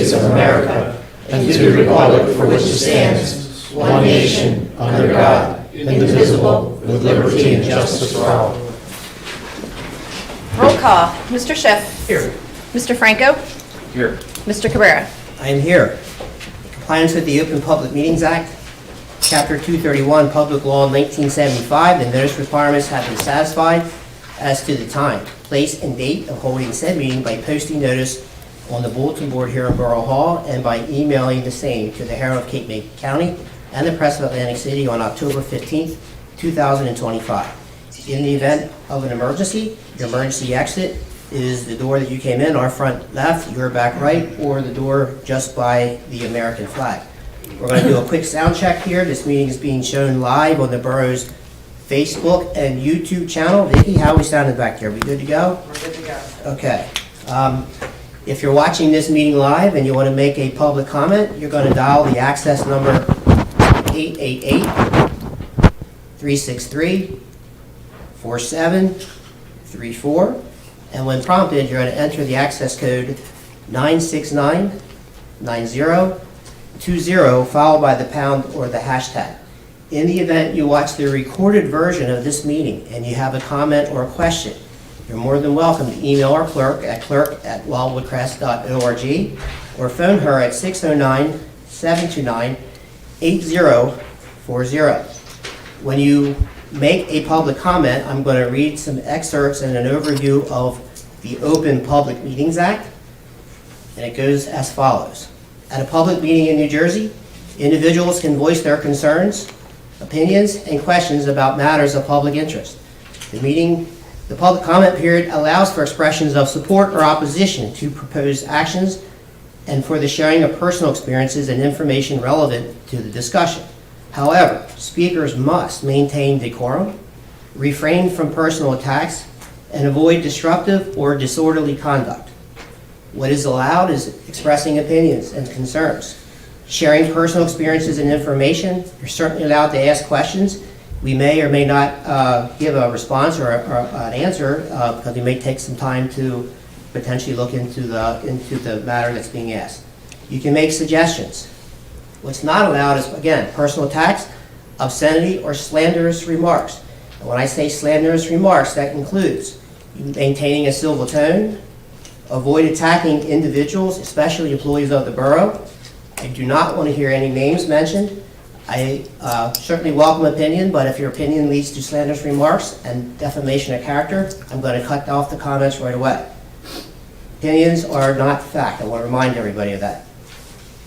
States of America and to the republic for which it stands, one nation, under God, indivisible, with liberty and justice for all. Roll call. Mr. Schiff. Here. Mr. Franco. Here. Mr. Cabrera. I am here. In compliance with the Open Public Meetings Act, Chapter 231, Public Law 1975, the notice requirements have been satisfied as to the time, place, and date of holding said meeting by posting notice on the bulletin board here in Borough Hall and by emailing the same to the Herald of Cape May County and the Press of Atlantic City on October 15th, 2025. In the event of an emergency, your emergency exit is the door that you came in, our front left, your back right, or the door just by the American flag. We're going to do a quick sound check here. This meeting is being shown live on the borough's Facebook and YouTube channel. Vicki, how are we sounding back there? We good to go? We're good to go. Okay. If you're watching this meeting live and you want to make a public comment, you're going to dial the access number 888-363-4734. And when prompted, you're going to enter the access code 9699020, followed by the pound or the hashtag. In the event you watch the recorded version of this meeting and you have a comment or a question, you're more than welcome to email our clerk at clerk@wildwoodcrest.org or phone her at 609-729-8040. When you make a public comment, I'm going to read some excerpts and an overview of the Open Public Meetings Act, and it goes as follows. At a public meeting in New Jersey, individuals can voice their concerns, opinions, and questions about matters of public interest. The public comment period allows for expressions of support or opposition to proposed actions and for the sharing of personal experiences and information relevant to the discussion. However, speakers must maintain decorum, refrain from personal attacks, and avoid disruptive or disorderly conduct. What is allowed is expressing opinions and concerns, sharing personal experiences and information. You're certainly allowed to ask questions. We may or may not give a response or an answer because we may take some time to potentially look into the matter that's being asked. You can make suggestions. What's not allowed is, again, personal attacks, obscenity, or slanderous remarks. And when I say slanderous remarks, that includes maintaining a civil tone, avoid attacking individuals, especially employees of the borough. I do not want to hear any names mentioned. I certainly welcome opinion, but if your opinion leads to slanderous remarks and defamation of character, I'm going to cut off the comments right away. Opinions are not fact. I want to remind everybody of that.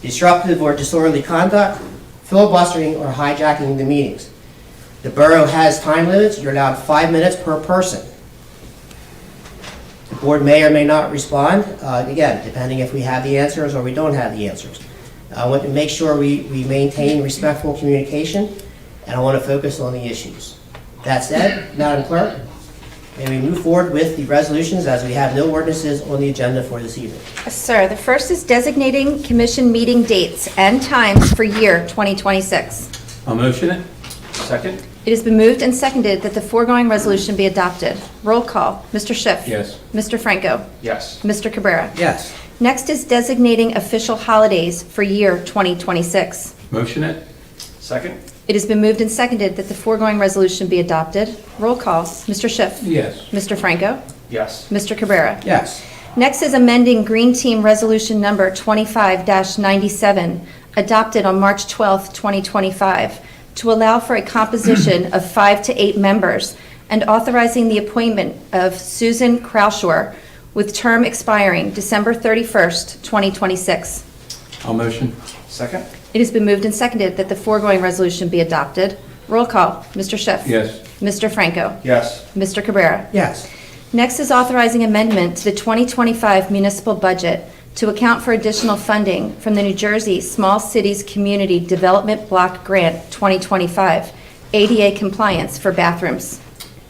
Disruptive or disorderly conduct, filibustering, or hijacking the meetings. The borough has time limits. You're allowed 5 minutes per person. The board may or may not respond, again, depending if we have the answers or we don't have the answers. I want to make sure we maintain respectful communication, and I want to focus on the issues. That said, Madam Clerk, may we move forward with the resolutions as we have no ordinances on the agenda for this evening. Yes, sir. The first is designating commission meeting dates and times for year 2026. I'll motion it. Second. It has been moved and seconded that the foregoing resolution be adopted. Roll call. Mr. Schiff. Yes. Mr. Franco. Yes. Mr. Cabrera. Yes. Next is designating official holidays for year 2026. Motion it. Second. It has been moved and seconded that the foregoing resolution be adopted. Roll call. Mr. Schiff. Yes. Mr. Franco. Yes. Mr. Cabrera. Yes. Next is amending Green Team Resolution Number 25-97, adopted on March 12, 2025, to allow for a composition of 5 to 8 members and authorizing the appointment of Susan Kraushaar with term expiring December 31st, 2026. I'll motion. Second. It has been moved and seconded that the foregoing resolution be adopted. Roll call. Mr. Schiff. Yes. Mr. Franco. Yes. Mr. Cabrera. Yes. Next is authorizing amendment to the 2025 municipal budget to account for additional funding from the New Jersey Small Cities Community Development Block Grant 2025, ADA compliance for bathrooms.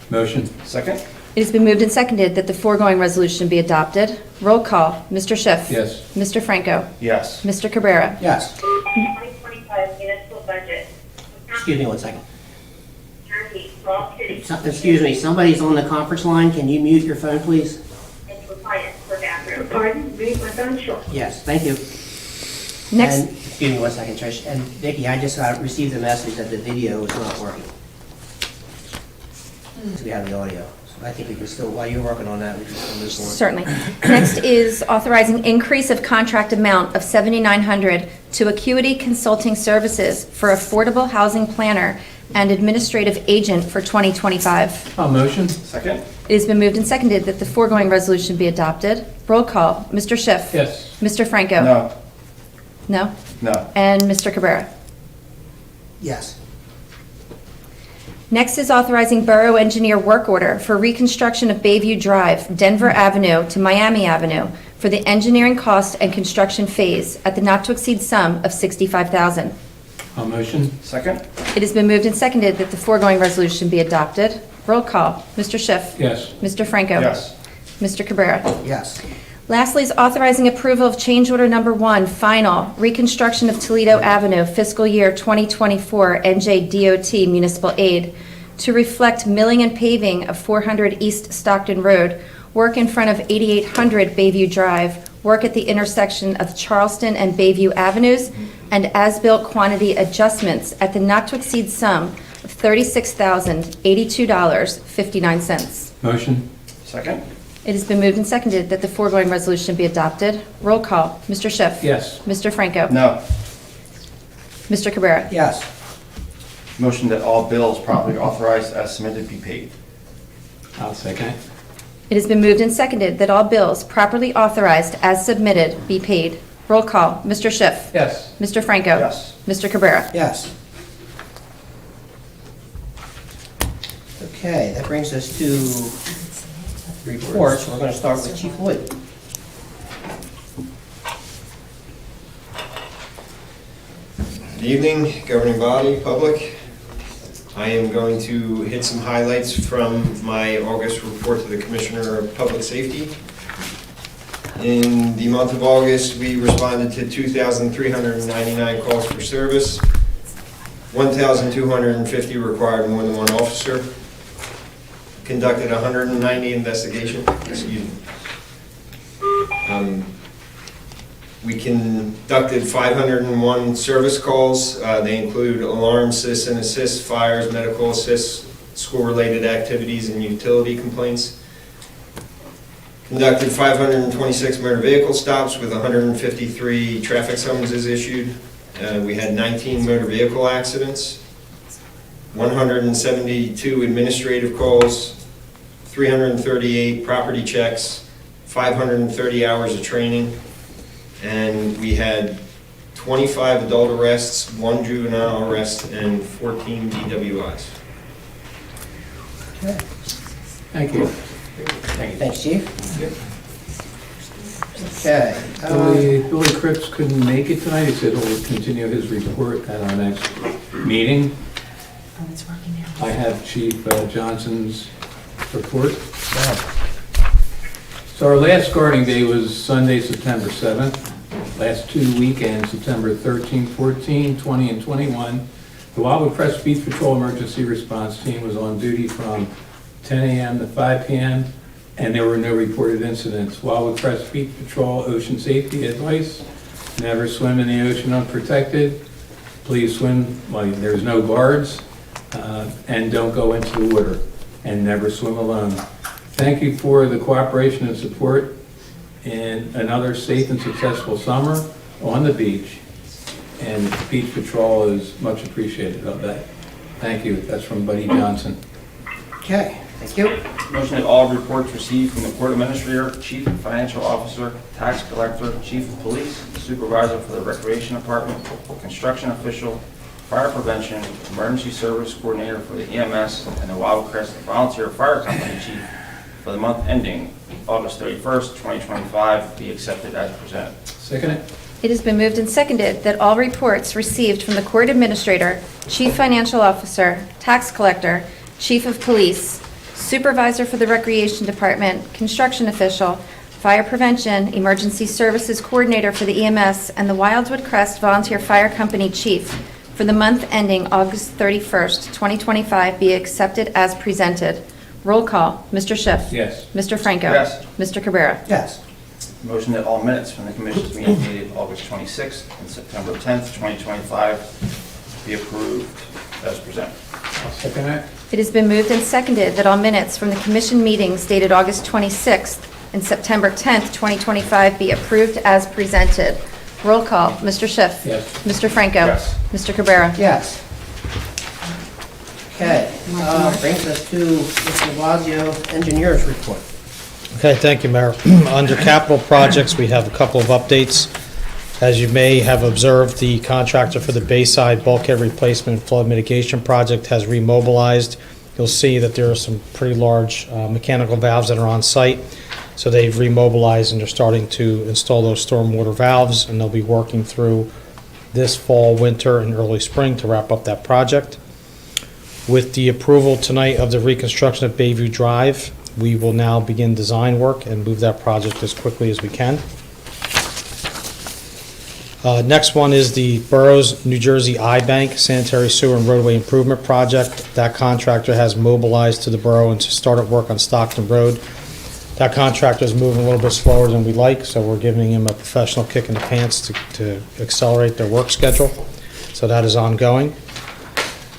Motion. Second. It has been moved and seconded that the foregoing resolution be adopted. Roll call. Mr. Schiff. Yes. Mr. Franco. Yes. Mr. Cabrera. Yes. 2025 municipal budget. Excuse me one second. Jersey, small city. Excuse me, somebody's on the conference line. Can you mute your phone, please? And compliance for bathrooms. Pardon? Read my phone, sure. Yes, thank you. Next, And, excuse me one second, Trish. And Vicki, I just received a message that the video is not working. So we have the audio. So I think we can still, while you're working on that, we can still move forward. certainly. Next is authorizing increase of contract amount of $7,900 to Acuity Consulting Services for affordable housing planner and administrative agent for 2025. I'll motion. Second? It has been moved and seconded that the foregoing resolution be adopted. Roll call, Mr. Schiff. Yes. Mr. Franco. No. No? No. And Mr. Cabrera. Yes. Next is authorizing borough engineer work order for reconstruction of Bayview Drive, Denver Avenue to Miami Avenue for the engineering cost and construction phase at the not-to-exceed sum of $65,000. I'll motion. Second? It has been moved and seconded that the foregoing resolution be adopted. Roll call, Mr. Schiff. Yes. Mr. Franco. Yes. Mr. Cabrera. Yes. Lastly is authorizing approval of change order number 1, final, reconstruction of Toledo Avenue, fiscal year 2024 NJ DOT municipal aid to reflect milling and paving of 400 East Stockton Road, work in front of 8800 Bayview Drive, work at the intersection of Charleston and Bayview Avenues, and as-built quantity adjustments at the not-to-exceed sum of $36,082.59. Motion. Second? It has been moved and seconded that the foregoing resolution be adopted. Roll call, Mr. Schiff. Yes. Mr. Franco. No. Mr. Cabrera. Yes. Motion that all bills properly authorized as submitted be paid. I'll second. It has been moved and seconded that all bills properly authorized as submitted be paid. Roll call, Mr. Schiff. Yes. Mr. Franco. Yes. Mr. Cabrera. Yes. Okay, that brings us to reports. We're going to start with Chief Wood. Good evening, governing body, public. I am going to hit some highlights from my August report to the Commissioner of Public Safety. In the month of August, we responded to 2,399 calls for service. 1,250 required more than one officer. Conducted 190 investigations. Excuse me. We conducted 501 service calls. They include alarm assists and assists, fires, medical assists, school-related activities, and utility complaints. Conducted 526 motor vehicle stops with 153 traffic summonses issued. We had 19 motor vehicle accidents, 172 administrative calls, 338 property checks, 530 hours of training, and we had 25 adult arrests, 1 juvenile arrest, and 14 DWIs. Okay. Thank you. Thanks, Chief. Okay. Billy Cripps couldn't make it tonight. He said he'll continue his report at our next meeting. Oh, it's working now. I have Chief Johnson's report. So our last guarding day was Sunday, September 7th. Last 2 weekends, September 13, 14, 20, and 21, the Wildwood Crest Beach Patrol Emergency Response Team was on duty from 10 a.m. to 5 p.m., and there were no reported incidents. Wildwood Crest Beach Patrol Ocean Safety Advice: never swim in the ocean unprotected. Please swim when there's no guards, and don't go into the water, and never swim alone. Thank you for the cooperation and support in another safe and successful summer on the beach, and Beach Patrol is much appreciative of that. Thank you. That's from Buddy Johnson. Okay, thank you. Motion that all reports received from the court administrator, chief financial officer, tax collector, chief of police, supervisor for the recreation department, construction official, fire prevention, emergency service coordinator for the EMS, and the Wildwood Crest volunteer fire company chief for the month ending August 31st, 2025 be accepted as presented. Second it? It has been moved and seconded that all reports received from the court administrator, chief financial officer, tax collector, chief of police, supervisor for the recreation department, construction official, fire prevention, emergency services coordinator for the EMS, and the Wildwood Crest Volunteer Fire Company chief for the month ending August 31st, 2025 be accepted as presented. Roll call, Mr. Schiff. Yes. Mr. Franco. Yes. Mr. Cabrera. Yes. Motion that all minutes from the commission's meeting dated August 26th and September 10th, 2025 be approved as presented. I'll second that. It has been moved and seconded that all minutes from the commission meetings dated August 26th and September 10th, 2025 be approved as presented. Roll call, Mr. Schiff. Yes. Mr. Franco. Yes. Mr. Cabrera. Yes. Okay, brings us to Mr. Blasio, engineer's report. Okay, thank you, Mayor. Under capital projects, we have a couple of updates. As you may have observed, the contractor for the Bayside bulkhead replacement and flood mitigation project has remobilized. You'll see that there are some pretty large mechanical valves that are on site. So they've remobilized and they're starting to install those stormwater valves, and they'll be working through this fall, winter, and early spring to wrap up that project. With the approval tonight of the reconstruction of Bayview Drive, we will now begin design work and move that project as quickly as we can. Next one is the Borough's New Jersey I-Bank Sanitary Sewer and Roadway Improvement Project. That contractor has mobilized to the borough and started work on Stockton Road. That contractor is moving a little bit slower than we like, so we're giving him a professional kick in the pants to accelerate their work schedule. So that is ongoing.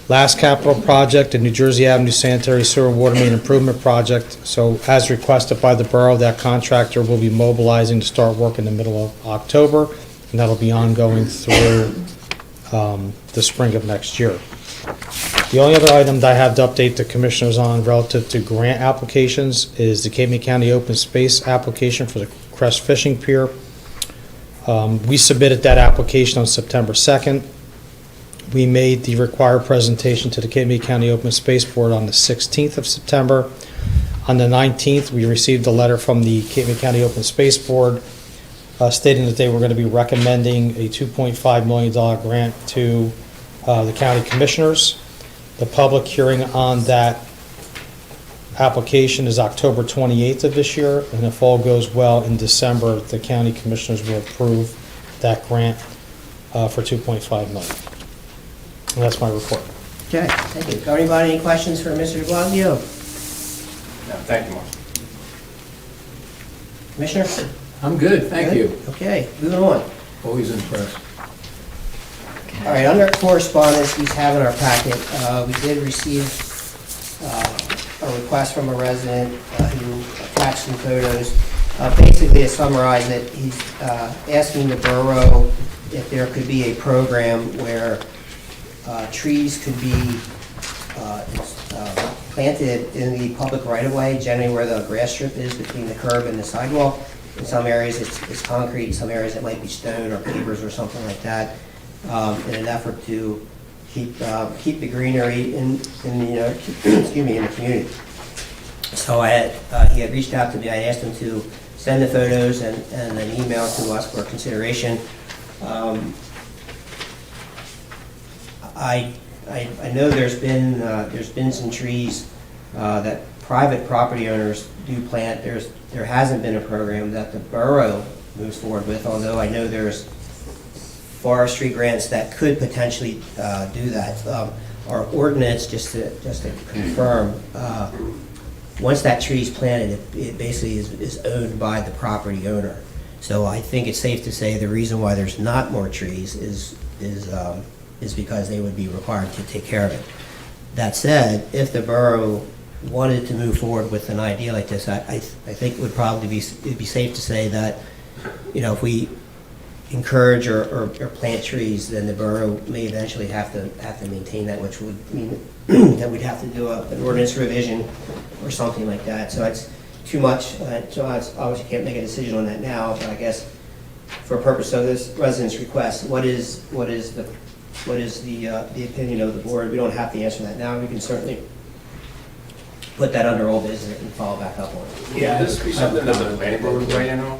Last capital project, the New Jersey Avenue Sanitary Sewer and Water Main Improvement Project. So as requested by the borough, that contractor will be mobilizing to start work in the middle of October, and that'll be ongoing through the spring of next year. The only other item that I have to update the commissioners on relative to grant applications is the Cape May County Open Space application for the Crest Fishing Pier. We submitted that application on September 2nd. We made the required presentation to the Cape May County Open Space Board on the 16th of September. On the 19th, we received a letter from the Cape May County Open Space Board stating that they were going to be recommending a $2.5 million grant to the county commissioners. The public hearing on that application is October 28th of this year, and if all goes well, in December, the county commissioners will approve that grant for $2.5 million. And that's my report. Okay, thank you. Anybody, any questions for Mr. Blasio? No, thank you, Mark. Commissioner? I'm good, thank you. Okay, moving on. Always impressed. All right, under correspondence we have in our packet, we did receive a request from a resident who attached some photos. Basically, to summarize it, he's asking the borough if there could be a program where trees could be planted in the public right-of-way, generally where the grass strip is between the curb and the sidewalk. In some areas it's concrete, in some areas it might be stone or pavers or something like that, in an effort to keep the greenery in the excuse me, in the community. So he had reached out to me. I asked him to send the photos and an email to us for consideration. I know there's been some trees that private property owners do plant. There hasn't been a program that the borough moves forward with, although I know there's forestry grants that could potentially do that. Our ordinance, just to confirm, once that tree is planted, it basically is owned by the property owner. So I think it's safe to say the reason why there's not more trees is because they would be required to take care of it. That said, if the borough wanted to move forward with an idea like this, I think it would probably be safe to say that, if we encourage or plant trees, then the borough may eventually have to maintain that, which would mean that we'd have to do an ordinance revision or something like that. So it's too much. So I obviously can't make a decision on that now, but I guess for purpose of this resident's request, what is the opinion of the board? We don't have to answer that now. We can certainly put that under old business and follow back up on it. Yeah, this be something that the planning board would weigh in on?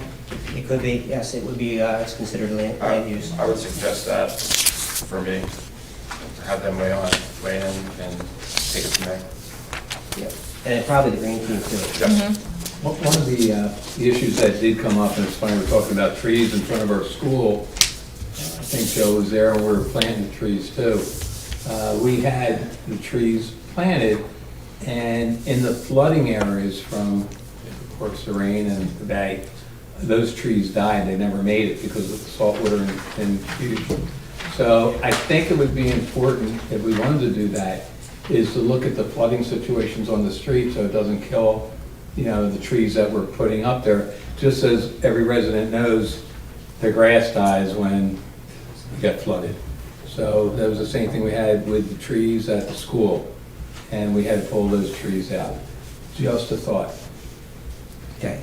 It could be, yes, it would be, it's considered land use. I would suggest that for me, to have them weigh in and take it from there. Yep. And probably the green team too. Yes. One of the issues that did come up, and it's funny, we're talking about trees in front of our school. I think Joe was there, and we were planting trees too. We had the trees planted, and in the flooding areas from, of course, the rain and the bay, those trees died, they never made it because of the saltwater and fusion. So I think it would be important, if we wanted to do that, is to look at the flooding situations on the street so it doesn't kill, the trees that we're putting up there. Just as every resident knows, the grass dies when you get flooded. So that was the same thing we had with the trees at the school, and we had to pull those trees out. Just a thought. Okay,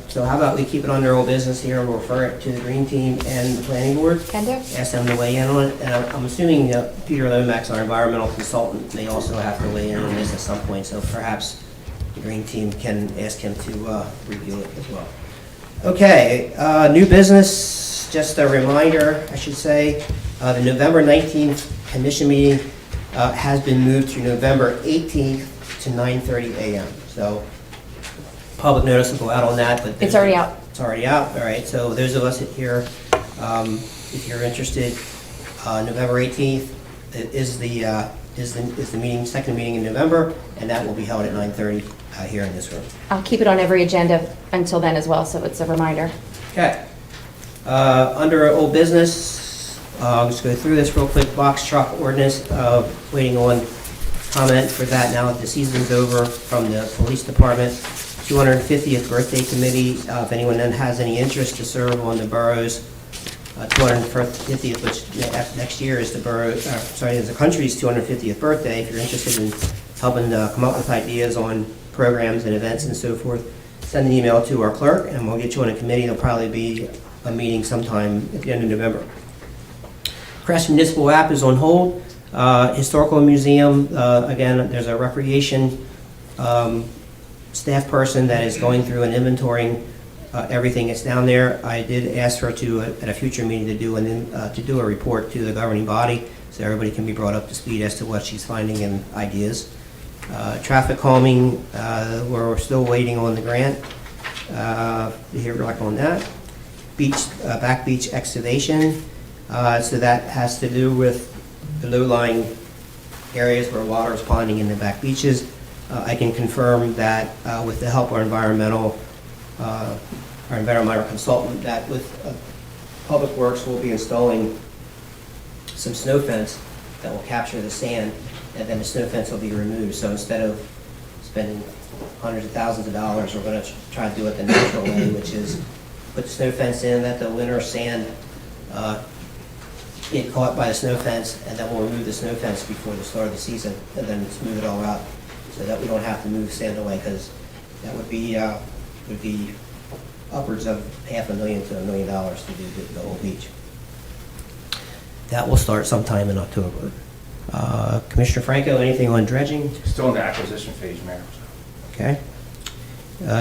so how about we keep it under old business here, we'll refer it to the Green Team and the Planning Board, Can do. ask them to weigh in on it, and I'm assuming Peter Lomax, our environmental consultant, may also have to weigh in on this at some point, so perhaps the Green Team can ask him to review it as well. Okay, new business, just a reminder, I should say, the November 19th commission meeting has been moved to November 18th to 9:30 a.m. So public notice will go out on that, but... It's already out. It's already out, all right. So those of us here, if you're interested, November 18th is the meeting, second meeting in November, and that will be held at 9:30 here in this room. I'll keep it on every agenda until then as well, so it's a reminder. Okay. Under old business, I'll just go through this real quick. Box truck ordinance, waiting on comment for that now that the season's over from the police department. 250th birthday committee, if anyone then has any interest to serve on the borough's 250th, which next year is the borough, is the country's 250th birthday. If you're interested in helping come up with ideas on programs and events and so forth, send an email to our clerk and we'll get you on a committee. There'll probably be a meeting sometime at the end of November. Crest Municipal app is on hold. Historical Museum, again, there's a recreation staff person that is going through and inventorying everything that's down there. I did ask her to, at a future meeting, to do a report to the governing body so everybody can be brought up to speed as to what she's finding and ideas. Traffic calming, we're still waiting on the grant to hear back on that. Back beach excavation, so that has to do with the low-lying areas where water is ponding in the back beaches. I can confirm that with the help of our environmental consultant, that with Public Works will be installing some snow fence that will capture the sand, and then the snow fence will be removed. So instead of spending hundreds of thousands of dollars, we're going to try to do it the natural way, which is put the snow fence in, let the winter sand get caught by the snow fence, and then we'll remove the snow fence before the start of the season, and then smooth it all out, so that we don't have to move sand away, because that would be upwards of $500,000 to $1 million to do the whole beach. That will start sometime in October. Commissioner Franco, anything on dredging? Still in the acquisition phase, Mayor. Okay.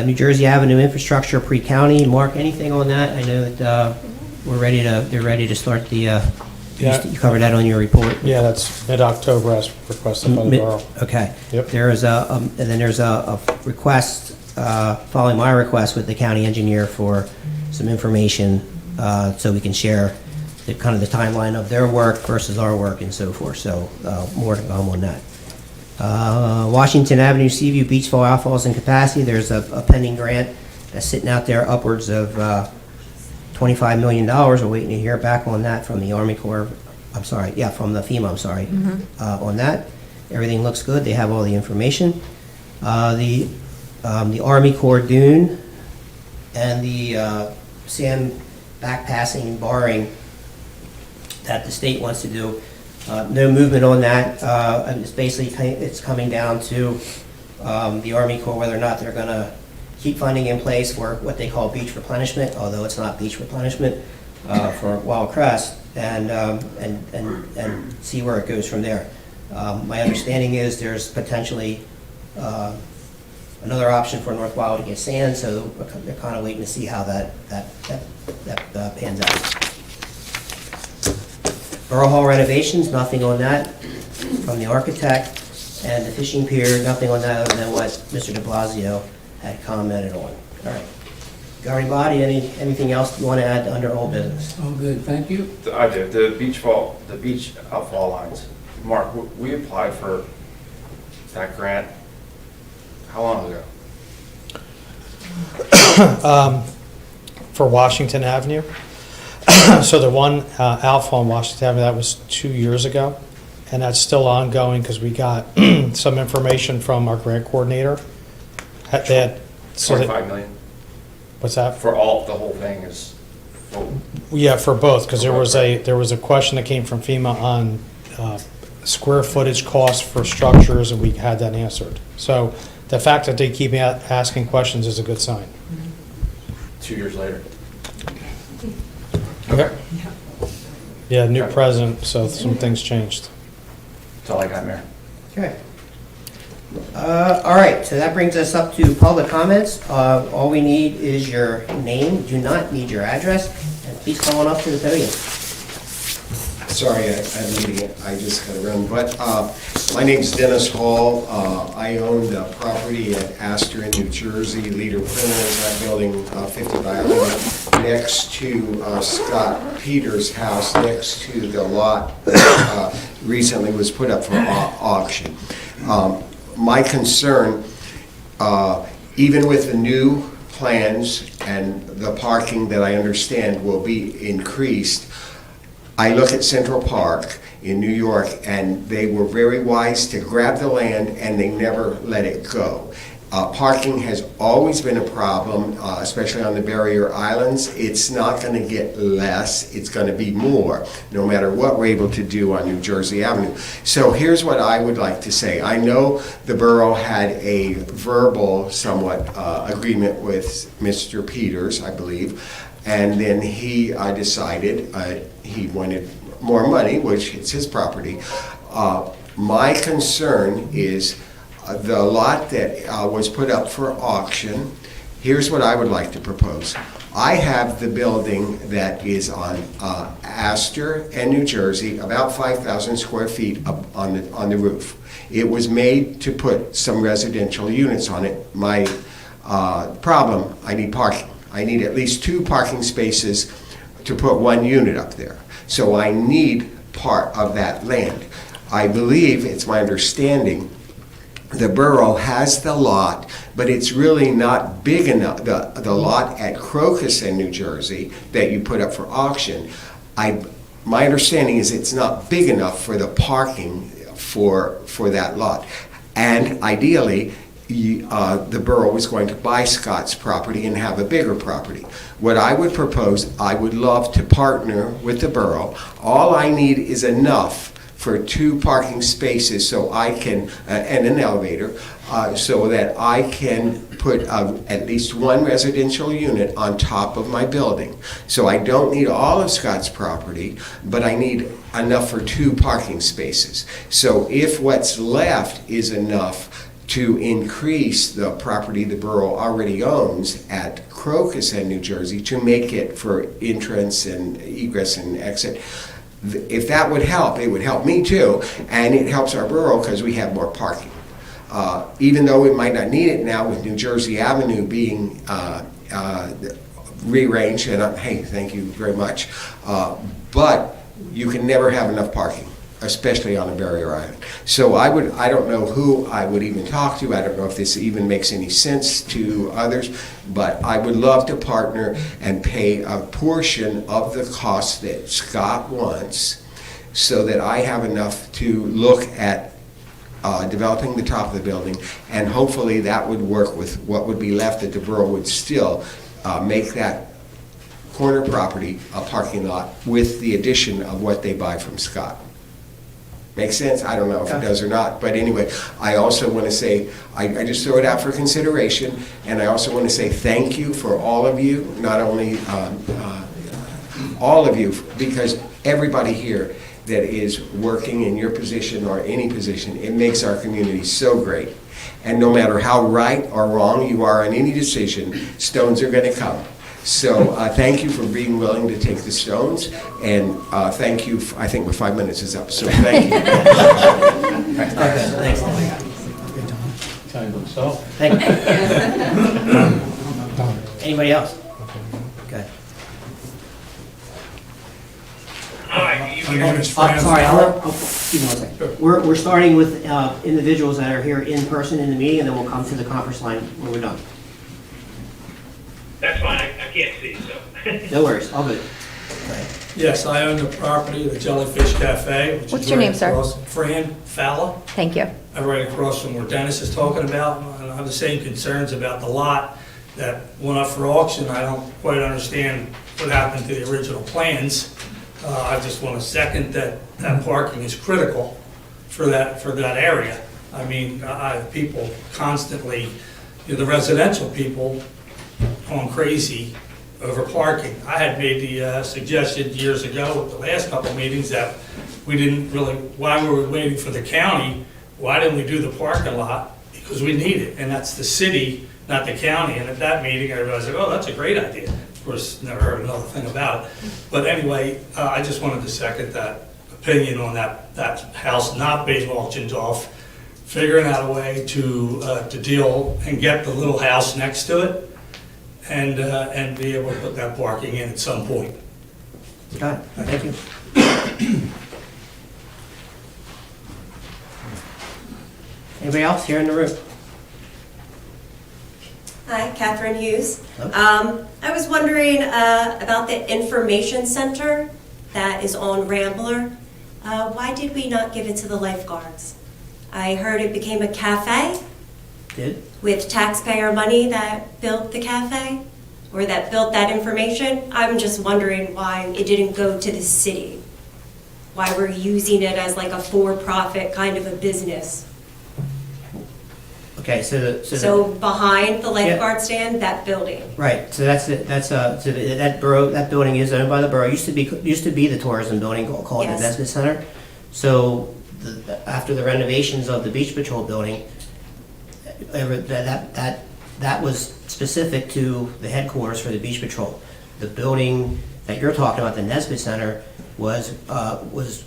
New Jersey Avenue infrastructure pre-county. Mark, anything on that? I know that they're ready to start the, Yeah. you covered that on your report? Yeah, that's mid-October as requested by the borough. Okay. Yep. There's and then there's a request, following my request with the county engineer for some information, so we can share the kind of the timeline of their work versus our work and so forth. So, more to come on that. Washington Avenue, Seaview, Beach Fall, Outfalls and Capacity, there's a pending grant that's sitting out there upwards of $25 million. We're waiting to hear back on that from the Army Corps, from the FEMA, on that. Everything looks good, they have all the information. The Army Corps dune and the sand backpassing barring that the state wants to do. No movement on that. It's basically, it's coming down to the Army Corps, whether or not they're going to keep funding in place for what they call beach replenishment, although it's not beach replenishment, for Wildwood Crest, and see where it goes from there. My understanding is there's potentially another option for North Wildwood to get sand, so they're kind of waiting to see how that pans out. Borough Hall renovations, nothing on that from the architect, and the fishing pier, nothing on that other than what Mr. de Blasio had commented on. All right. Governing body, anything else you want to add under old business? Oh, good, thank you. I do. The beach outfall lines. Mark, we applied for that grant how long ago? for Washington Avenue. So the one Alpha on Washington Avenue, that was 2 years ago, and that's still ongoing because we got some information from our grant coordinator. So that- 25 million What's that? for all, the whole thing is, Yeah, for both, because there was a question that came from FEMA on square footage costs for structures, and we had that answered. So the fact that they keep asking questions is a good sign. 2 years later. Okay. Yeah, new president, so some things changed. That's all I got, Mayor. Okay. All right, so that brings us up to public comments. All we need is your name, do not need your address, and please come on up to the podium. Sorry, I just got to run, but my name's Dennis Hall. I own the property at Astor in New Jersey, Leader Criminals, that building 50 by 100, next to Scott Peters' house, next to the lot that recently was put up for auction. My concern, even with the new plans and the parking that I understand will be increased, I look at Central Park in New York, and they were very wise to grab the land, and they never let it go. Parking has always been a problem, especially on the barrier islands. It's not going to get less, it's going to be more, no matter what we're able to do on New Jersey Avenue. So here's what I would like to say. I know the borough had a verbal, somewhat, agreement with Mr. Peters, I believe, and then he decided he wanted more money, which it's his property. My concern is the lot that was put up for auction. Here's what I would like to propose. I have the building that is on Astor and New Jersey, about 5,000 square feet up on the roof. It was made to put some residential units on it. My problem, I need parking. I need at least 2 parking spaces to put 1 unit up there. So I need part of that land. I believe, it's my understanding, the borough has the lot, but it's really not big enough. The lot at Crocus in New Jersey that you put up for auction, my understanding is it's not big enough for the parking for that lot. And ideally, the borough was going to buy Scott's property and have a bigger property. What I would propose, I would love to partner with the borough. All I need is enough for 2 parking spaces so I can, and an elevator, so that I can put at least 1 residential unit on top of my building. So I don't need all of Scott's property, but I need enough for 2 parking spaces. So if what's left is enough to increase the property the borough already owns at Crocus and New Jersey to make it for entrance and egress and exit, if that would help, it would help me too, and it helps our borough because we have more parking. Even though we might not need it now with New Jersey Avenue being rearranged, and hey, thank you very much, but you can never have enough parking, especially on a barrier island. So I don't know who I would even talk to. I don't know if this even makes any sense to others, but I would love to partner and pay a portion of the cost that Scott wants so that I have enough to look at developing the top of the building, and hopefully that would work with what would be left, that the borough would still make that corner property a parking lot with the addition of what they buy from Scott. Make sense? I don't know if it does or not, but anyway, I also want to say, I just throw it out for consideration, and I also want to say thank you for all of you, not only all of you, because everybody here that is working in your position or any position, it makes our community so great. And no matter how right or wrong you are in any decision, stones are going to come. So thank you for being willing to take the stones, and thank you. I think my 5 minutes is up, so thank you. Okay, thanks. Time to himself. Thank you. Anybody else? Okay. Sorry, excuse me 1 second. We're starting with individuals that are here in person in the meeting, and then we'll come to the conference line when we're done. That's fine, I can't see, so. No worries, all good. Okay. Yes, I own the property, the Jellyfish Cafe, which What's is your right name, sir? across, Fran Fowler, Thank you. right across from where Dennis is talking about. And I have the same concerns about the lot that went up for auction. I don't quite understand what happened to the original plans. I just want to second that parking is critical for that area. I mean, I have people constantly, the residential people going crazy over parking. I had made the suggestion years ago at the last couple of meetings that we didn't really, while we were waiting for the county, why didn't we do the parking lot? Because we need it, and that's the city, not the county. And at that meeting, I realized, oh, that's a great idea. Of course, never heard another thing about it. But anyway, I just wanted to second that opinion on that house not being auctioned off, figuring out a way to deal and get the little house next to it, and be able to put that parking in at some point. Got it, thank you. Anybody else here in the room? Hi, Catherine Hughes. Hello. I was wondering about the information center that is on Rambler. Why did we not give it to the lifeguards? I heard it became a cafe Did? with taxpayer money that built the cafe, or that built that information. I'm just wondering why it didn't go to the city. Why we're using it as like a for-profit kind of a business. Okay, So behind the lifeguard stand, that building. right, so that's it, that borough, that building is owned by the borough, used to be the tourism building called the Yes. Nesbitt Center. So, after the renovations of the Beach Patrol building, that was specific to the headquarters for the Beach Patrol. The building that you're talking about, the Nesbitt Center, was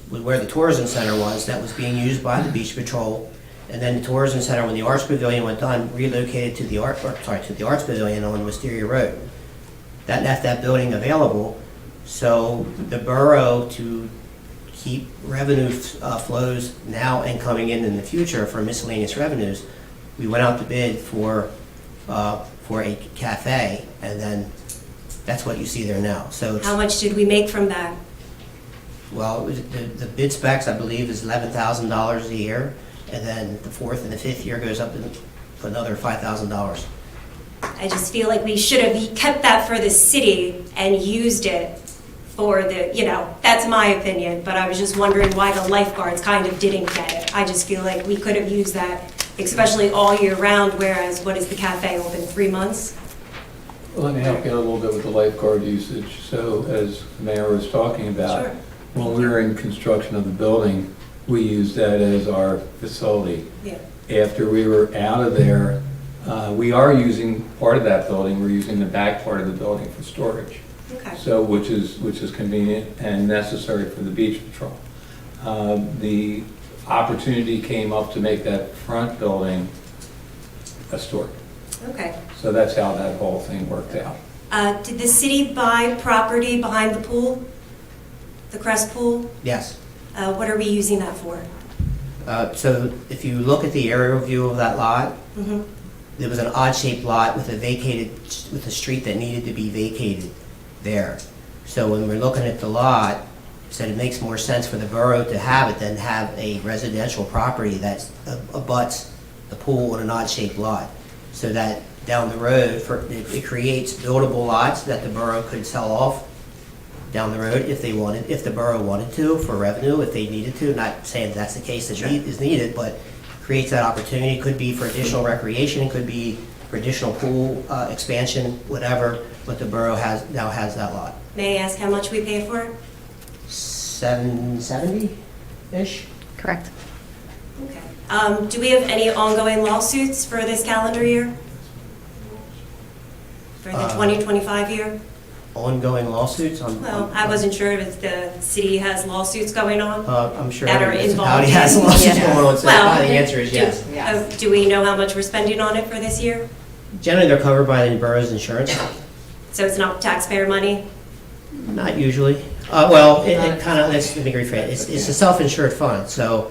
where the tourism center was, that was being used by the Beach Patrol. And then the tourism center, when the Arts Pavilion went done, relocated to the Arts Pavilion on Wisteria Road. That left that building available, so the borough, to keep revenue flows now and coming in the future for miscellaneous revenues, we went out to bid for a cafe, and then that's what you see there now. So it's, How much did we make from that? well, the bid specs, I believe, is $11,000 a year, and then the fourth and the fifth year goes up to another $5,000. I just feel like we should have kept that for the city and used it for that's my opinion, but I was just wondering why the lifeguards kind of didn't get it. I just feel like we could have used that, especially all year round, whereas what is the cafe, open 3 months? Well, let me help you out a little bit with the lifeguard usage. So as the mayor was talking about, Sure. when we were in construction of the building, we used that as our facility. Yeah. After we were out of there, we are using part of that building, we're using the back part of the building for storage. Okay. So, which is convenient and necessary for the beach patrol. The opportunity came up to make that front building a store. Okay. So that's how that whole thing worked out. Did the city buy property behind the pool? The Crest Pool? Yes. What are we using that for? So if you look at the aerial view of that lot, Mm-hmm. there was an odd-shaped lot with a street that needed to be vacated there. So when we're looking at the lot, said it makes more sense for the borough to have it than have a residential property that abuts the pool on an odd-shaped lot. So that down the road, it creates buildable lots that the borough could sell off down the road if the borough wanted to, for revenue, if they needed to. Not saying that's the case that is needed, but creates that opportunity. Could be for additional recreation, could be for additional pool expansion, whatever, but the borough now has that lot. May I ask how much we paid for it? $770-ish? Correct. Okay. Do we have any ongoing lawsuits for this calendar year? For the 2025 year? Ongoing lawsuits on... Well, I wasn't sure if the city has lawsuits going on. I'm sure that are every municipality involved has in- lawsuits Yeah. going on, so Well, the answer is yes. Do we know how much we're spending on it for this year? Generally, they're covered by the borough's insurance. So it's not taxpayer money? Not usually. Well, it kind of, let me rephrase, it's a self-insured fund, so,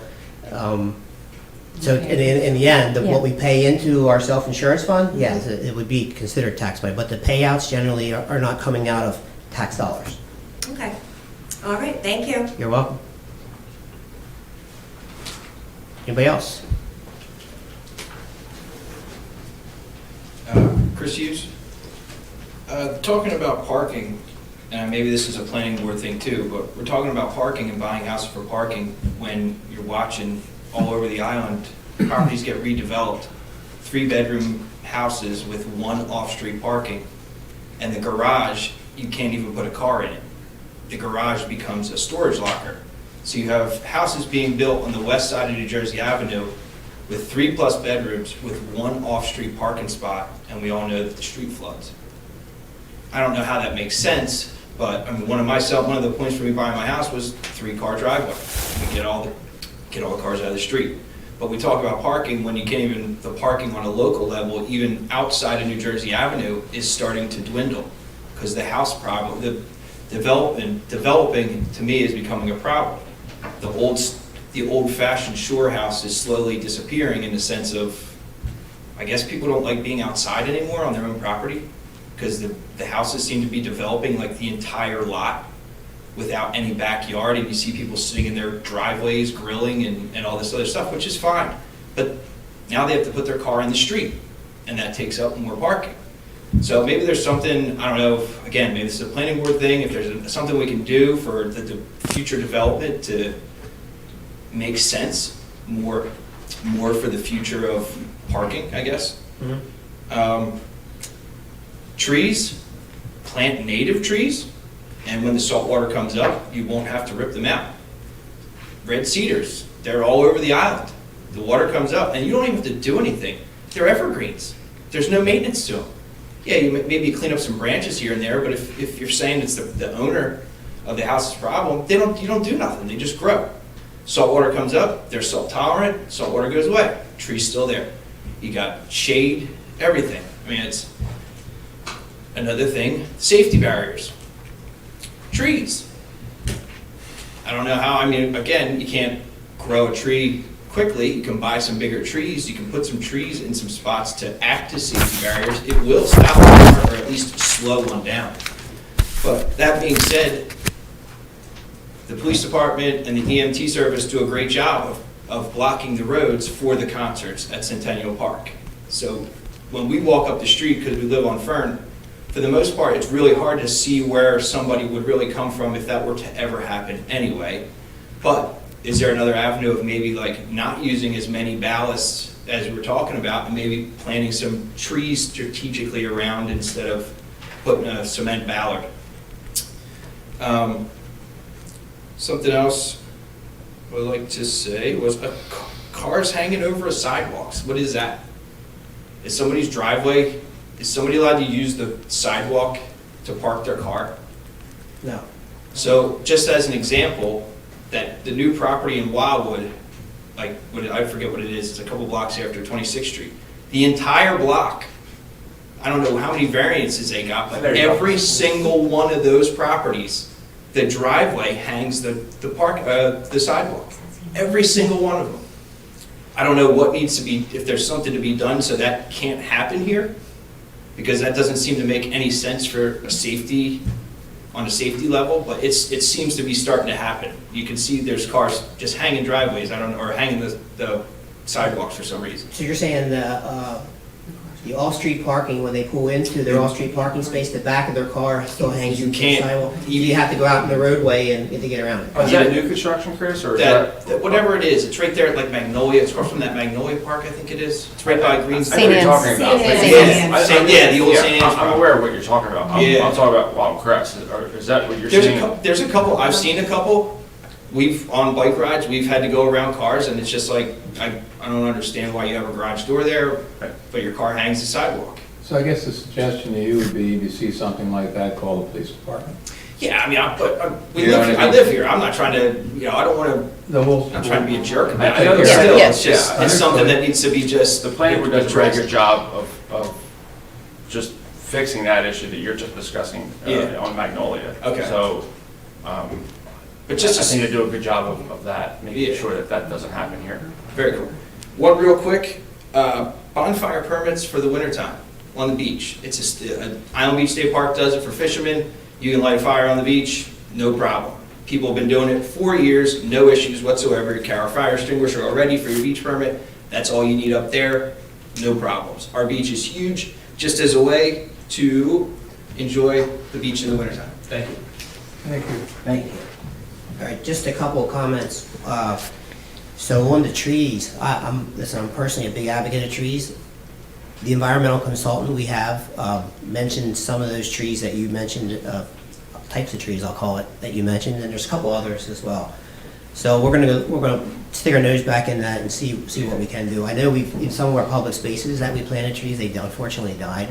in the end, what we pay into our self-insurance fund, yes, it would be considered tax money, but the payouts generally are not coming out of tax dollars. Okay. All right, thank you. You're welcome. Anybody else? Chris Hughes. Talking about parking, and maybe this is a planning board thing too, but we're talking about parking and buying houses for parking when you're watching all over the island, properties get redeveloped, 3-bedroom houses with 1 off-street parking, and the garage, you can't even put a car in it. The garage becomes a storage locker. So you have houses being built on the west side of New Jersey Avenue with 3+ bedrooms with 1 off-street parking spot, and we all know that the street floods. I don't know how that makes sense, but I mean, one of the points for me buying my house was 3-car driveway. We get all the cars out of the street. But we talk about parking when you can't even, the parking on a local level, even outside of New Jersey Avenue, is starting to dwindle because the house problem, the developing to me is becoming a problem. The old-fashioned shore house is slowly disappearing in the sense of, I guess people don't like being outside anymore on their own property because the houses seem to be developing like the entire lot without any backyard, and you see people sitting in their driveways grilling and all this other stuff, which is fine. But now they have to put their car in the street, and that takes up more parking. So maybe there's something, I don't know, again, maybe this is a planning board thing, if there's something we can do for the future development to make sense, more for the future of parking, I guess. Mm-hmm. Trees, plant native trees, and when the salt water comes up, you won't have to rip them out. Red cedars, they're all over the island. The water comes up, and you don't even have to do anything. They're evergreens. There's no maintenance to them. Yeah, you maybe clean up some branches here and there, but if you're saying it's the owner of the house's problem, you don't do nothing. They just grow. Salt water comes up, they're salt tolerant, salt water goes away. Tree's still there. You got shade, everything. I mean, it's another thing, safety barriers. Trees. I don't know how, I mean, again, you can't grow a tree quickly. You can buy some bigger trees. You can put some trees in some spots to act as safety barriers. It will stop one, or at least slow one down. But that being said, the police department and the EMT service do a great job of blocking the roads for the concerts at Centennial Park. So when we walk up the street, because we live on Fern, for the most part, it's really hard to see where somebody would really come from if that were to ever happen anyway. But is there another avenue of maybe like not using as many ballasts as we were talking about and maybe planting some trees strategically around instead of putting a cement ballard? Something else I would like to say was cars hanging over a sidewalks. What is that? Is somebody's driveway, is somebody allowed to use the sidewalk to park their car? No. So just as an example, that the new property in Wildwood, like I forget what it is, it's a couple blocks after 26th Street. The entire block, I don't know how many variances they got, but every single one of those properties, the driveway hangs the sidewalk. Every single one of them. I don't know what needs to be, if there's something to be done so that can't happen here, because that doesn't seem to make any sense for a safety, on a safety level, but it seems to be starting to happen. You can see there's cars just hanging driveways, or hanging the sidewalks for some reason. So you're saying the off-street parking, when they pull into their off-street parking space, the back of their car still hangs You into the can't sidewalk? You have to go out in the roadway and to get around it? Is that a new construction, Chris, or is that? Whatever it is, it's right there at like Magnolia, it's across from that Magnolia Park, I think it is. It's right by Green. I know what you're talking about. Yeah, the old St. Anne's. I'm aware of what you're talking about. I'm talking about Wildwood Crest. Is that what you're saying? There's a couple, I've seen a couple. On bike rides, we've had to go around cars, and it's just like, I don't understand why you have a garage door there, but your car hangs the sidewalk. So I guess the suggestion to you would be, if you see something like that, call the police department. Yeah, I mean, I live here. I'm not trying to, I don't want to, I'm not trying to be a jerk about it. But still, it's just, it's something that needs to be just. The planning board does a very good job of just fixing that issue that you're just discussing on Magnolia. Okay. So, but just I think they do a good job of that, making sure that doesn't happen here. Very cool. One real quick, bonfire permits for the wintertime on the beach. It's Island Beach State Park does it for fishermen. You can light a fire on the beach, no problem. People have been doing it for years, no issues whatsoever. You carry a fire extinguisher already for your beach permit. That's all you need up there, no problems. Our beach is huge, just as a way to enjoy the beach in the wintertime. Thank you. Thank you. Thank you. All right, just a couple of comments. So on the trees, listen, I'm personally a big advocate of trees. The environmental consultant we have mentioned some of those trees that you mentioned, types of trees, I'll call it, that you mentioned, and there's a couple others as well. So we're gonna stick our nose back in that and see what we can do. I know in some of our public spaces that we planted trees, they unfortunately died.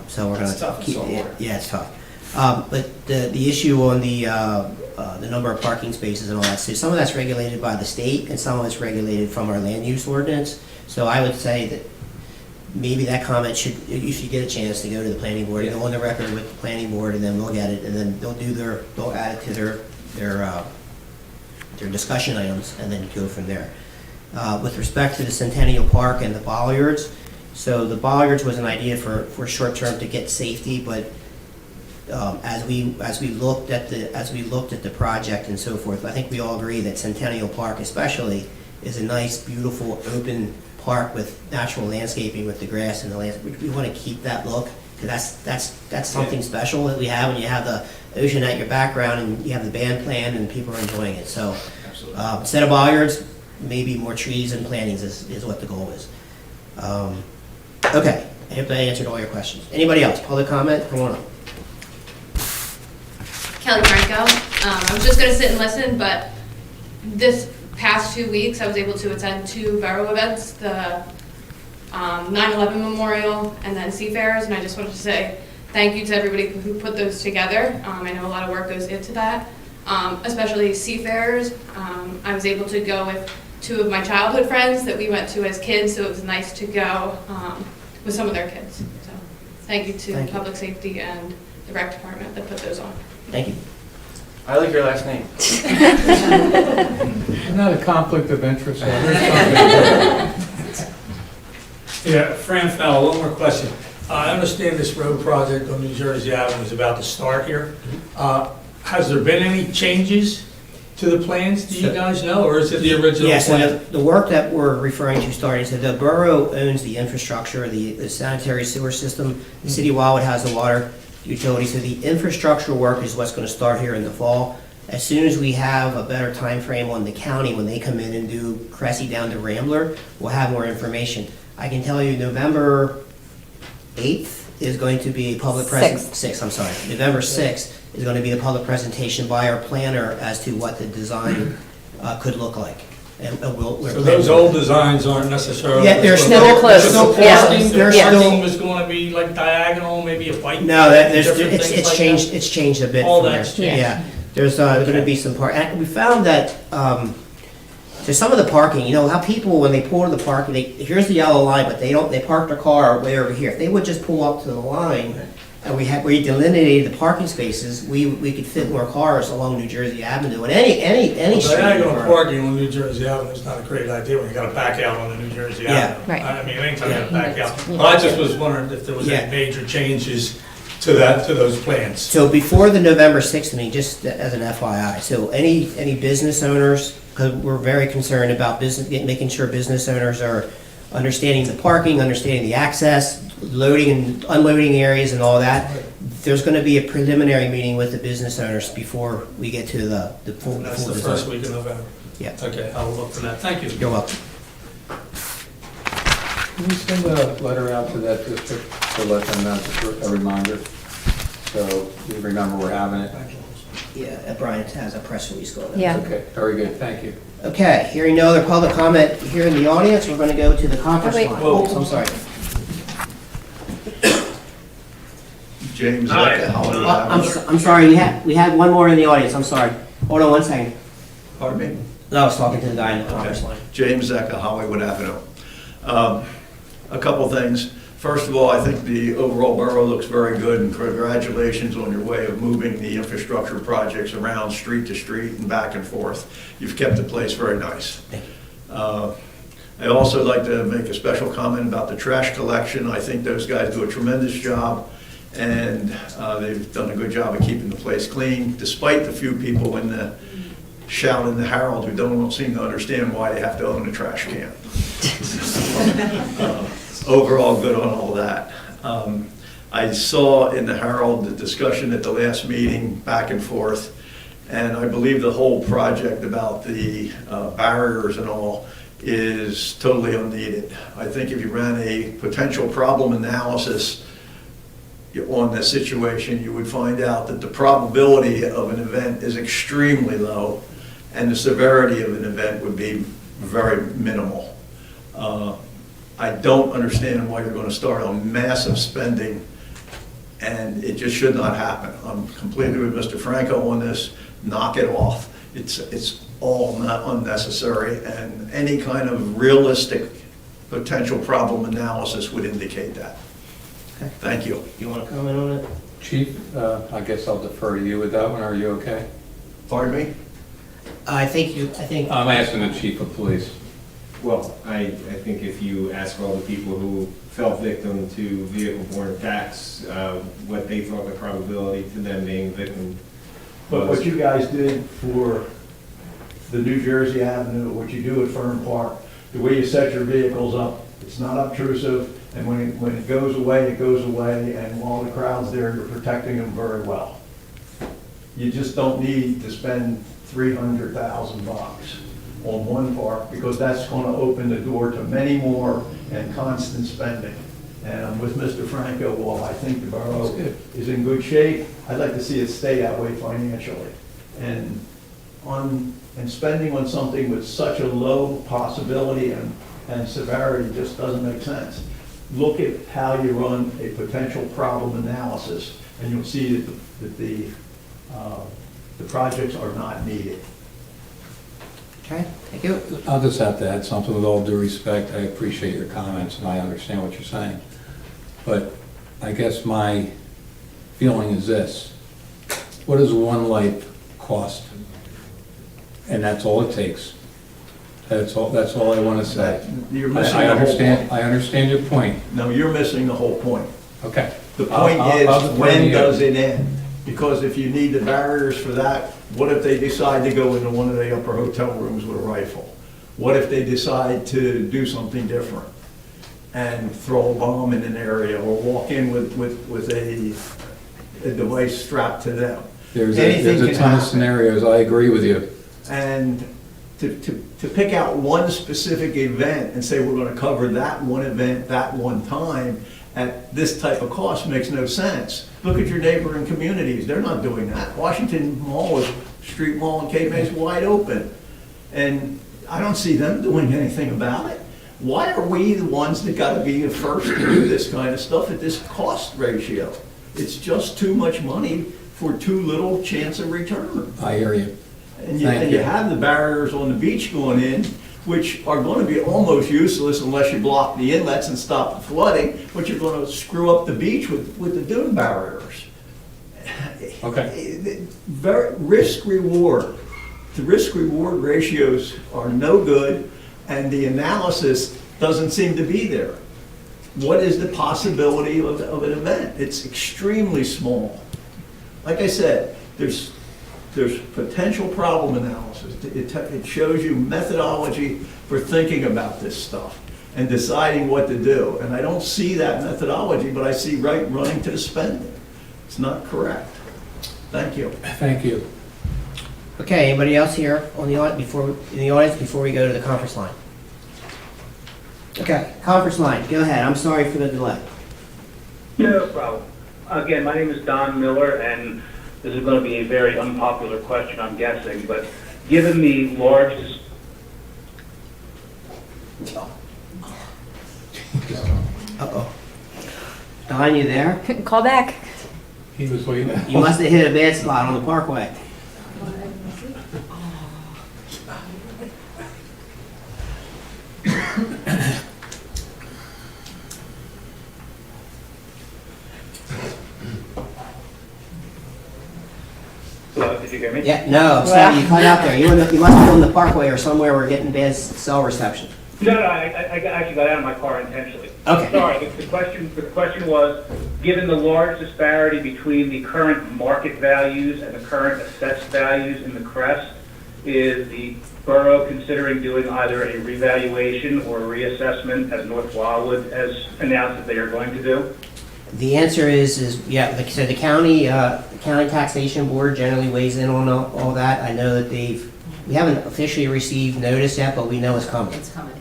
So we're That's gonna tough in keep, saltwater. yeah, it's tough. But the issue on the number of parking spaces and all that, so some of that's regulated by the state and some of it's regulated from our land use ordinance. So I would say that maybe that comment you should get a chance to go to the planning board, go on the record with the planning board, and then look at it, and then they'll add it to their discussion items, and then go from there. With respect to the Centennial Park and the bollards, so the bollards was an idea for short term to get safety, but as we looked at the project and so forth, I think we all agree that Centennial Park especially is a nice, beautiful, open park with natural landscaping with the grass and the landscape. We want to keep that look, because that's something special that we have when you have the ocean at your background and you have the band playing and people are enjoying it. So instead of bollards, maybe more trees and plantings is what the goal is. Okay, I hope I answered all your questions. Anybody else? Public comment? Come on up. Kelly Franco. I was just going to sit and listen, but this past 2 weeks I was able to attend 2 borough events, the 9/11 Memorial and then Seafarers, and I just wanted to say thank you to everybody who put those together. I know a lot of work goes into that, especially Seafarers. I was able to go with 2 of my childhood friends that we went to as kids, so it was nice to go with some of their kids. So thank you to Public Safety and the Rec Department that put those on. Thank you. I like your last name. Not a conflict of interest. Yeah, Fran Fowler, one more question. I understand this road project on New Jersey Avenue is about to start here. Has there been any changes to the plans, do you guys know, or is it the original Yes, plan? the work that we're referring to starting, so the borough owns the infrastructure, the sanitary sewer system. The city of Wildwood has the water utility, so the infrastructure work is what's going to start here in the fall. As soon as we have a better time frame on the county, when they come in and do Cressy down to Rambler, we'll have more information. I can tell you November 8th is going to be a public presentation. 6th, I'm sorry. November 6th is going to be a public presentation by our planner as to what the design could look like. And we're So those old designs aren't necessarily. Yeah, they're still There's close. no Yeah. parking, They're the still- parking was going to be like diagonal, maybe a bike. No, different things it's like changed. that? It's changed a bit. All from that's there. changed. Yeah, there's going to be some park. And we found that so some of the parking, you know, how people when they pull to the parking, here's the yellow line, but they park their car way over here. If they would just pull up to the line, and we delineated the parking spaces, we could fit more cars along New Jersey Avenue and any street. Diagonal parking on New Jersey Avenue is not a great idea when you got to back out on the New Jersey Yeah. Avenue. Right. I mean, anytime you got to back out. Yeah. But I just was wondering if there was Yeah. any major changes to those plans. So before the November 6th meeting, just as an FYI, so any business owners, because we're very concerned about making sure business owners are understanding the parking, understanding the access, loading and unloading areas and all that. There's going to be a preliminary meeting with the business owners before we get to the full That's the design. first week of November. Yeah. Okay, I'll look for that. Thank you. You're welcome. Can you send a letter out to that district to let them know, just a reminder, so you remember we're having it? Yeah, Brian has a press release going on. Yeah. Okay, very good, thank you. Okay, hearing no other public comment here in the audience, we're going to go to the conference Oh, wait. line. Whoa. Oops, I'm sorry. James Oh, I'm sorry, we had one more in the audience, I'm sorry. Hold on one second. Pardon me? No, I was talking to the guy in the conference line. James Zecca, Hollywood Avenue. A couple things. First of all, I think the overall borough looks very good, and congratulations on your way of moving the infrastructure projects around street to street and back and forth. You've kept the place very nice. Thank you. I'd also like to make a special comment about the trash collection. I think those guys do a tremendous job, and they've done a good job of keeping the place clean, despite the few people in the shout in the Herald who don't seem to understand why they have to own a trash can. Overall, good on all that. I saw in the Herald the discussion at the last meeting, back and forth, and I believe the whole project about the barriers and all is totally unneeded. I think if you ran a potential problem analysis on this situation, you would find out that the probability of an event is extremely low, and the severity of an event would be very minimal. I don't understand why you're going to start on massive spending, and it just should not happen. I'm completely with Mr. Franco on this. Knock it off. It's all not unnecessary, and any kind of realistic potential problem analysis would indicate that. Okay. Thank you. You want to comment on it? Chief, I guess I'll defer to you with that one. Are you okay? Pardon me? I think I'm asking the chief of police. Well, I think if you ask all the people who fell victim to vehicle-borne attacks, what they thought the probability to them being victim But what you guys did for the New Jersey Avenue, what you do at Fern Park, the way you set your vehicles up, it's not obtrusive, and when it goes away, and while the crowd's there, you're protecting them very well. You just don't need to spend $300,000 on one park, because that's gonna open the door to many more and constant spending. And I'm with Mr. Franco, while I think the borough is in good shape, I'd like to see it stay that way financially. And spending on something with such a low possibility and severity just doesn't make sense. Look at how you run a potential problem analysis, and you'll see that the projects are not needed. Okay, thank you. I'll just have to add something with all due respect. I appreciate your comments and I understand what you're saying. But I guess my feeling is this: what does one life cost? And that's all it takes. That's all I want to say. You're missing I the whole understand. point. I understand your point. No, you're missing the whole point. Okay. The point I'll is, defer to when you. does it end? Because if you need the barriers for that, what if they decide to go into one of the upper hotel rooms with a rifle? What if they decide to do something different and throw a bomb in an area, or walk in with a device strapped to them? There's Anything a can ton of happen. scenarios. I agree with you. And to pick out one specific event and say we're going to cover that one event, that one time, at this type of cost makes no sense. Look at your neighboring communities. They're not doing that. Washington Mall, Street Mall in Cape May is wide open. And I don't see them doing anything about it. Why are we the ones that got to be the first to do this kind of stuff at this cost ratio? It's just too much money for too little chance of return. I hear you. And Thank you you. have the barriers on the beach going in, which are going to be almost useless unless you block the inlets and stop the flooding, but you're going to screw up the beach with the dune barriers. Okay. Very risk reward. The risk reward ratios are no good, and the analysis doesn't seem to be there. What is the possibility of an event? It's extremely small. Like I said, there's potential problem analysis. It shows you methodology for thinking about this stuff and deciding what to do. And I don't see that methodology, but I see running to the spending. It's not correct. Thank you. Thank you. Okay, anybody else here in the audience before we go to the conference line? Okay, conference line, go ahead. I'm sorry for the delay. No problem. Again, my name is Don Miller, and this is going to be a very unpopular question, I'm guessing, but given the large... Uh-oh. Don, you there? Call back. He was waiting. You must have hit a bad spot on the parkway. Hello, did you hear me? Yeah, no, sorry, you cut out there. You must be on the parkway or somewhere we're getting bad cell reception. No, I actually got out of my car intentionally. Okay. Sorry, the question was, given the large disparity between the current market values and the current assessed values in the Crest, is the borough considering doing either a revaluation or a reassessment, as North Wildwood has announced that they are going to do? The answer is, yeah, like I said, the county taxation board generally weighs in on all that. I know that we haven't officially received notice yet, but we know it's coming. It's coming,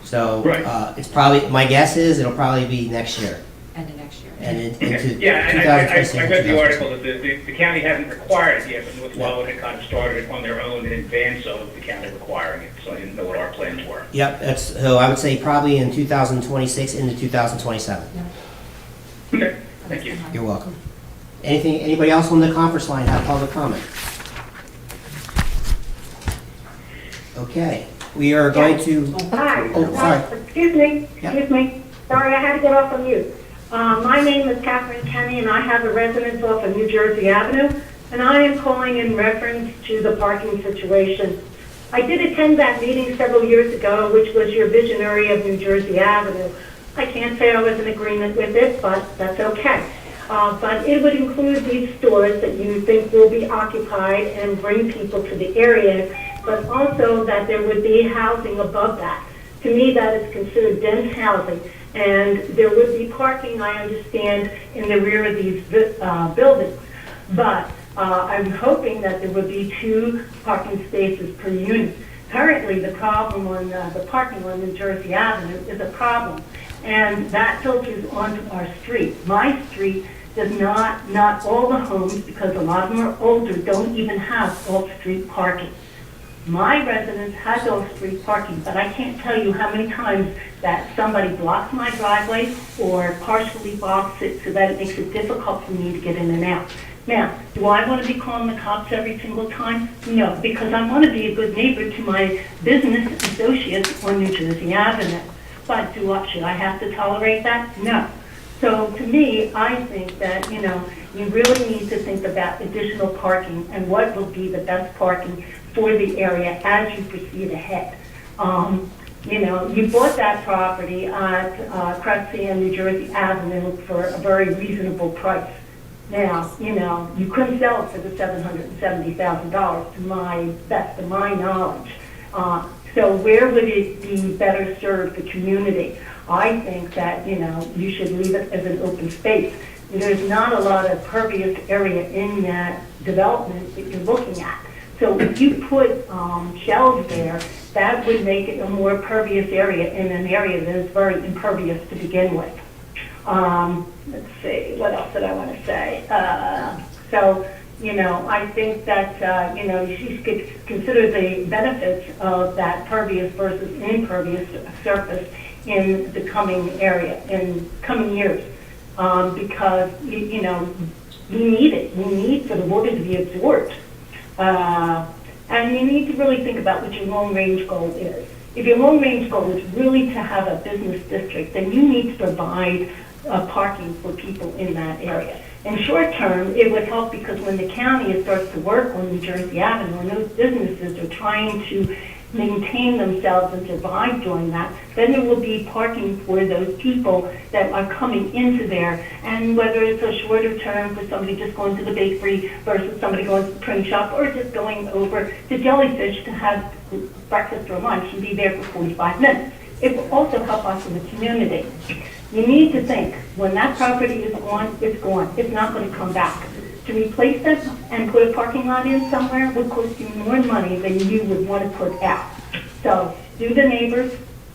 So, Right. it's probably, my guess is it'll probably be next year. end of next year. And into Yeah, and 2026, I read the article that the county hasn't required it yet, but North Wildwood had kind of started it on their own in advance of the county requiring it, so I didn't know what our plans were. Yep, so I would say probably in 2026 into 2027. Okay, thank you. You're welcome. Anybody else on the conference line have public comment? Okay, we are going to, Hi. Oh, sorry. Excuse me, Yeah. excuse me. Sorry, I had to get off of mute. My name is Catherine Kenny, and I have a residence off of New Jersey Avenue, and I am calling in reference to the parking situation. I did attend that meeting several years ago, which was your visionary of New Jersey Avenue. I can't say I was in agreement with it, but that's okay. But it would include these stores that you think will be occupied and bring people to the area, but also that there would be housing above that. To me, that is considered dense housing, and there would be parking, I understand, in the rear of these buildings. But I'm hoping that there would be 2 parking spaces per unit. Currently, the problem on the parking on New Jersey Avenue is a problem, and that filters onto our street. My street does not all the homes, because a lot of them are older, don't even have off-street parking. My residence has off-street parking, but I can't tell you how many times that somebody blocks my driveway or partially blocks it so that it makes it difficult for me to get in and out. Now, do I want to be calling the cops every single time? No, because I want to be a good neighbor to my business associates on New Jersey Avenue. But should I have to tolerate that? No. So to me, I think that, you really need to think about additional parking and what will be the best parking for the area as you proceed ahead. You bought that property at Crest and New Jersey Avenue for a very reasonable price. Now, you couldn't sell it for the $770,000 to my best of my knowledge. So where would it be better serve the community? I think that, you should leave it as an open space. There's not a lot of pervious area in that development that you're looking at. So if you put shelves there, that would make it a more pervious area in an area that is very impervious to begin with. Let's see, what else did I want to say? I think that, you should consider the benefits of that pervious versus impervious surface in the coming years. Because, we need it. We need for the water to be absorbed. And you need to really think about what your long-range goal is. If your long-range goal is really to have a business district, then you need to provide parking for people in that area. In short term, it would help because when the county starts to work on New Jersey Avenue and those businesses are trying to maintain themselves and survive during that, then there will be parking for those people that are coming into there. And whether it's a shorter term for somebody just going to the bakery versus somebody going to the print shop or just going over to Jellyfish to have breakfast or lunch and be there for 45 minutes. It will also help us in the community. You need to think, when that property is gone, it's gone. It's not going to come back. To replace it and put a parking lot in somewhere would cost you more money than you would want to put out. So do the neighbors,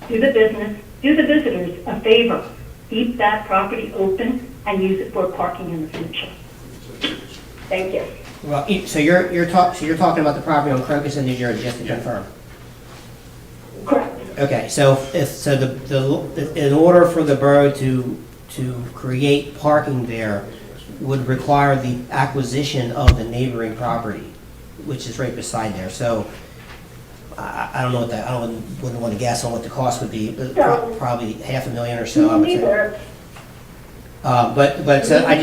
do the business, do the visitors a favor. Keep that property open and use it for parking in the future. Thank you. Well, so you're talking about the property on Crocus in New Jersey, just to confirm. Correct. Okay, so in order for the borough to create parking there would require the acquisition of the neighboring property, which is right beside there. So I don't know what I wouldn't want to guess on what the cost would be, but probably $500,000 or so, I would say. But I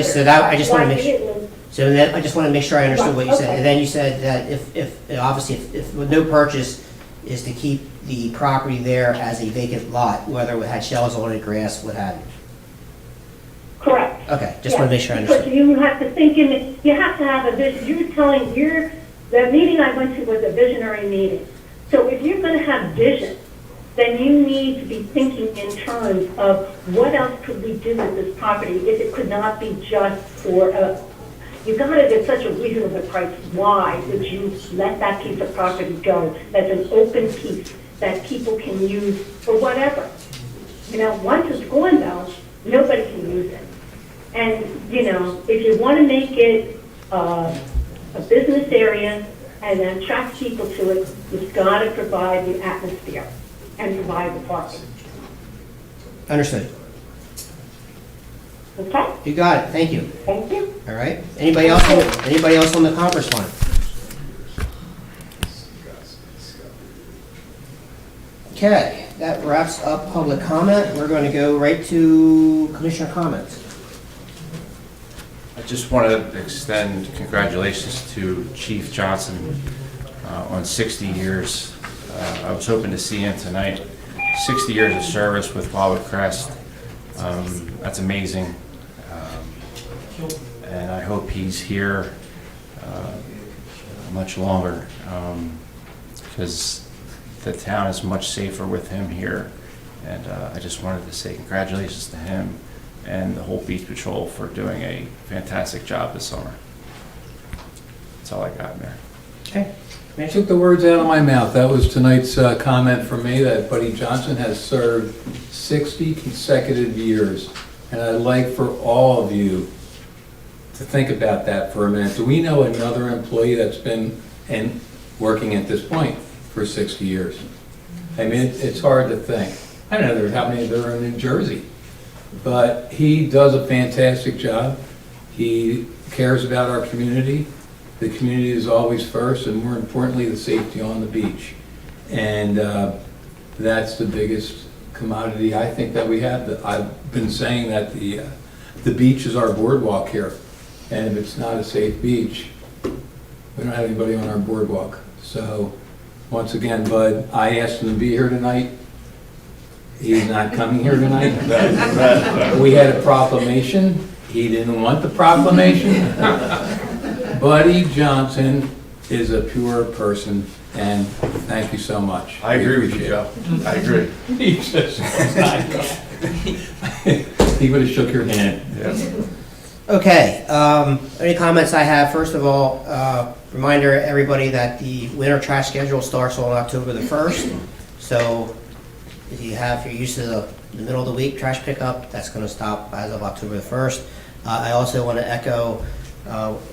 just want to make sure. So then I just want to make sure I understood what you said. And then you said that if with no purchase, is to keep the property there as a vacant lot, whether it had shells on it, grass, what have you. Correct. Okay, just want to make sure I Because understand. you have to think in, you have to have a vision. The meeting I went to was a visionary meeting. So if you're going to have vision, then you need to be thinking in terms of what else could we do with this property if it could not be just for you got it at such a reasonable price. Why would you let that piece of property go? That's an open piece that people can use for whatever. You know, once it's gone though, nobody can use it. And, you know, if you want to make it a business area and attract people to it, you've got to provide the atmosphere and provide the parking. Understood. Okay? You got it, thank you. Thank you. All right, anybody else on the conference line? Okay, that wraps up public comment. We're going to go right to commissioner comments. I just want to extend congratulations to Chief Johnson on 60 years. I was hoping to see him tonight. 60 years of service with Wildwood Crest. That's amazing. And I hope he's here much longer because the town is much safer with him here. And I just wanted to say congratulations to him and the whole Beach Patrol for doing a fantastic job this summer. That's all I got, Mayor. Okay. I took the words out of my mouth. That was tonight's comment from me, that Buddy Johnson has served 60 consecutive years. And I'd like for all of you to think about that for a minute. Do we know another employee that's been working at this point for 60 years? I mean, it's hard to think. I don't know how many there are in New Jersey. But he does a fantastic job. He cares about our community. The community is always first, and more importantly, the safety on the beach. And that's the biggest commodity I think that we have. I've been saying that the beach is our boardwalk here. And if it's not a safe beach, we don't have anybody on our boardwalk. So once again, Bud, I asked him to be here tonight. He's not coming here tonight. We had a proclamation. He didn't want the proclamation. Buddy Johnson is a pure person, and thank you so much. I agree with you, Joe. I agree. He just was not. He would have shook your hand. Yeah. Okay, any comments I have? First of all, reminder everybody that the winter trash schedule starts on October the 1st. So if you're used to the middle of the week trash pickup, that's going to stop as of October the 1st. I also want to echo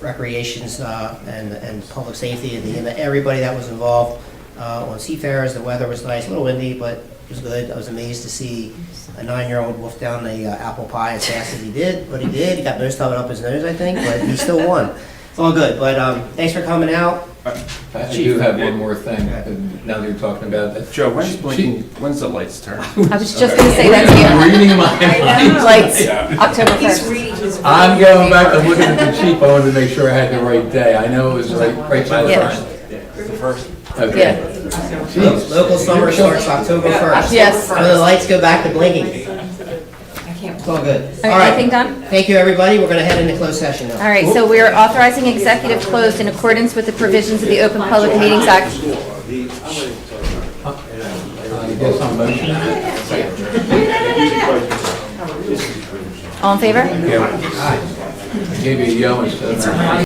recreations and public safety and everybody that was involved on Seafarers. The weather was nice, a little windy, but it was good. I was amazed to see a 9-year-old wolf down the apple pie as fast as he did, but he did. He got most of it up his nose, I think, but he still won. It's all good, but thanks for coming out. I do have one more thing, now that you're talking about that. Joe, when's the lights turn? I was just going to say that to you. I'm reading my Lights, October 1st. I'm going back and looking at the cheap. I wanted to make sure I had the right day. I know it was right by the Yeah. first. The 1st. Okay. Yeah. Jeez. Local summer starts October 1st. Yes. When the lights go back to blinking. I can't. It's all good. All right, anything done? Thank you, everybody. We're going to head into closed session now. All right, so we are authorizing executive closed in accordance with the provisions of the Open Public Meetings Act. You get some motion? All in favor? Yeah. I gave you a yo instead of.